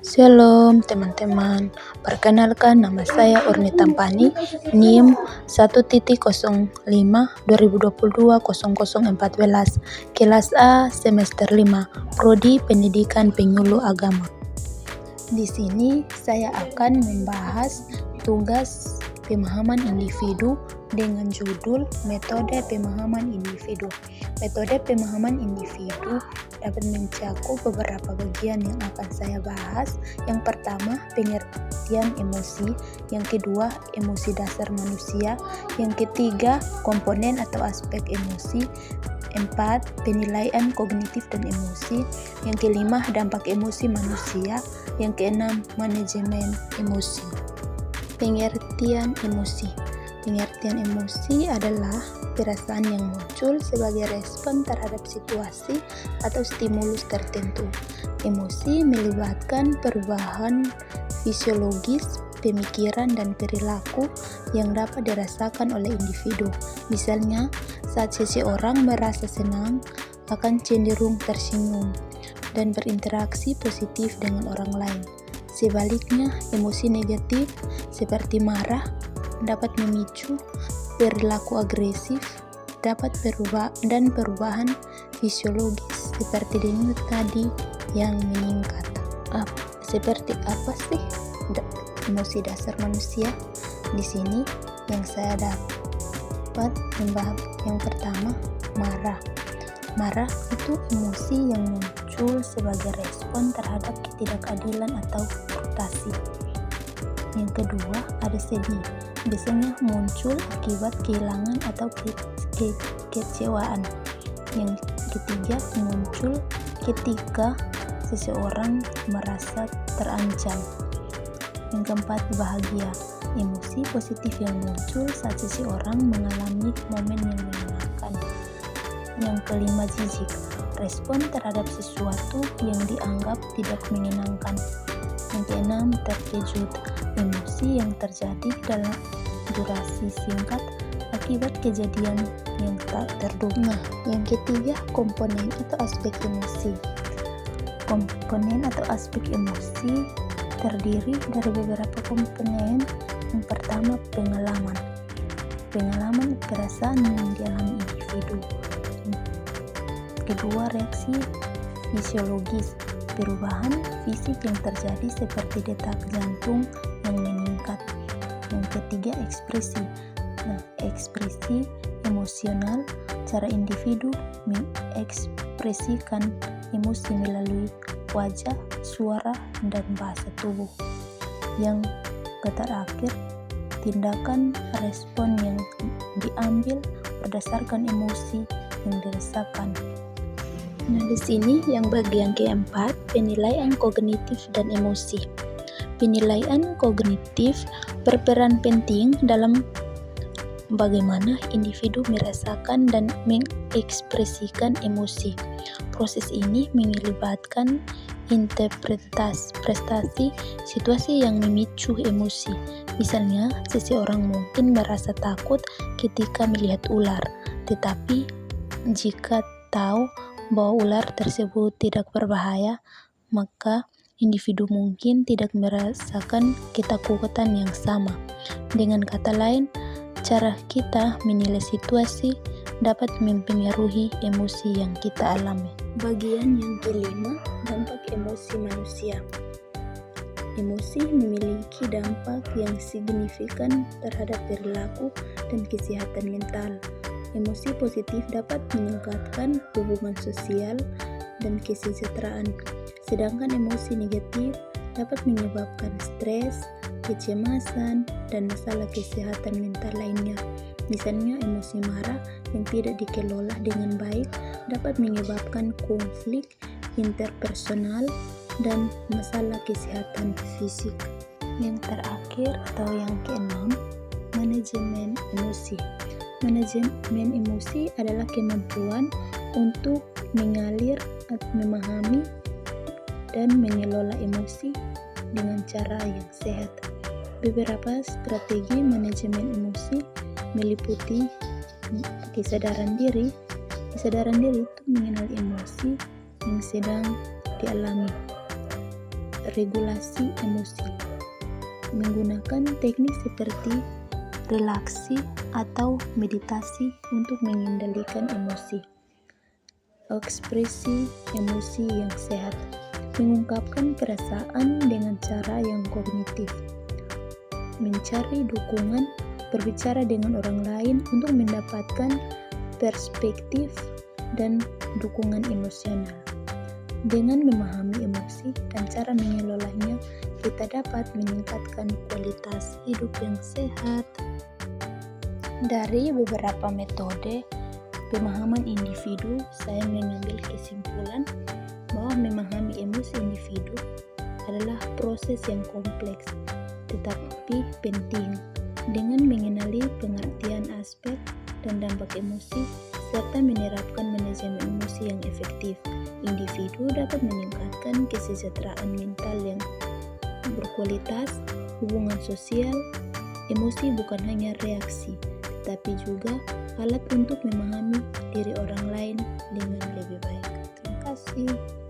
Shalom teman-teman, perkenalkan nama saya Urni Tampani, NIM 1.05/2022-0014, kelas A semester 5, Prodi Pendidikan Penyuluh Agama. Di sini saya akan membahas tugas pemahaman individu dengan judul metode pemahaman individu. Metode pemahaman individu dapat mencakup beberapa bagian yang akan saya bahas. Yang pertama, pengertian emosi. Yang kedua, emosi dasar manusia. Yang ketiga, komponen atau aspek emosi. 4. Penilaian kognitif dan emosi. Yang kelima, dampak emosi manusia. Yang keenam, manajemen emosi. Pengertian emosi. Pengertian emosi adalah perasaan yang muncul sebagai respon terhadap situasi atau stimulus tertentu. Emosi melibatkan perubahan fisiologis, pemikiran, dan perilaku yang dapat dirasakan oleh individu. Misalnya, saat seseorang merasa senang, akan cenderung tersenyum dan berinteraksi positif dengan orang lain. Sebaliknya, emosi negatif seperti marah dapat memicu perilaku agresif, dapat dan perubahan fisiologis seperti denyut tadi yang meningkat. Seperti apa sih emosi dasar manusia? Di sini yang saya dapat membahas yang pertama, marah. Marah itu emosi yang muncul sebagai respon terhadap ketidakadilan atau frustasi. Yang kedua, ada sedih. Biasanya muncul akibat kehilangan atau kekecewaan. Yang ketiga, muncul ketika seseorang merasa terancam. Yang keempat, bahagia. Emosi positif yang muncul saat seseorang mengalami momen yang menyenangkan. Yang kelima, jijik. Respon terhadap sesuatu yang dianggap tidak menyenangkan. Yang keenam, terkejut. Emosi yang terjadi dalam durasi singkat akibat kejadian yang tak terduga. Yang ketiga, komponen atau aspek emosi. Komponen atau aspek emosi terdiri dari beberapa komponen. Yang pertama, pengalaman. Pengalaman perasaan yang dialami individu. Kedua, reaksi fisiologis. Perubahan fisik yang terjadi seperti detak jantung yang meningkat. Yang ketiga, ekspresi. Ekspresi emosional, cara individu mengekspresikan emosi melalui wajah, suara, dan bahasa tubuh. Yang terakhir, tindakan respon yang diambil berdasarkan emosi yang dirasakan. Di sini yang bagian keempat, penilaian kognitif dan emosi. Penilaian kognitif berperan penting dalam bagaimana individu merasakan dan mengekspresikan emosi. Proses ini melibatkan interpretasi situasi yang memicu emosi. Misalnya, seseorang mungkin merasa takut ketika melihat ular, tetapi jika tahu bahwa ular tersebut tidak berbahaya, maka individu mungkin tidak merasakan ketakutan yang sama. Dengan kata lain, cara kita menilai situasi dapat mempengaruhi emosi yang kita alami. Bagian yang kelima, dampak emosi manusia. Emosi memiliki dampak yang signifikan terhadap perilaku dan kesehatan mental. Emosi positif dapat meningkatkan hubungan sosial dan kesejahteraan, sedangkan emosi negatif dapat menyebabkan stres, kecemasan, dan masalah kesehatan mental lainnya. Misalnya, emosi marah yang tidak dikelola dengan baik dapat menyebabkan konflik interpersonal dan masalah kesehatan fisik. Yang terakhir atau yang keenam, manajemen emosi. Manajemen emosi adalah kemampuan untuk mengalir, memahami, dan mengelola emosi dengan cara yang sehat. Beberapa strategi manajemen emosi meliputi kesadaran diri. Kesadaran diri itu mengenali emosi yang sedang dialami. regulasi emosi menggunakan teknik seperti relaksi atau meditasi untuk mengendalikan emosi. Ekspresi emosi yang sehat mengungkapkan perasaan dengan cara yang kognitif, mencari dukungan, berbicara dengan orang lain untuk mendapatkan perspektif dan dukungan emosional. Dengan memahami emosi dan cara mengelolanya, kita dapat meningkatkan kualitas hidup yang sehat. Dari beberapa metode pemahaman individu, saya mengambil kesimpulan bahwa memahami emosi individu adalah proses yang kompleks tetapi penting. Dengan mengenali pengertian aspek dan dampak emosi serta menerapkan manajemen emosi yang efektif, individu dapat meningkatkan kesejahteraan mental yang berkualitas, hubungan sosial. Emosi bukan hanya reaksi, tetapi juga alat untuk memahami diri orang lain dengan lebih baik. Terima kasih.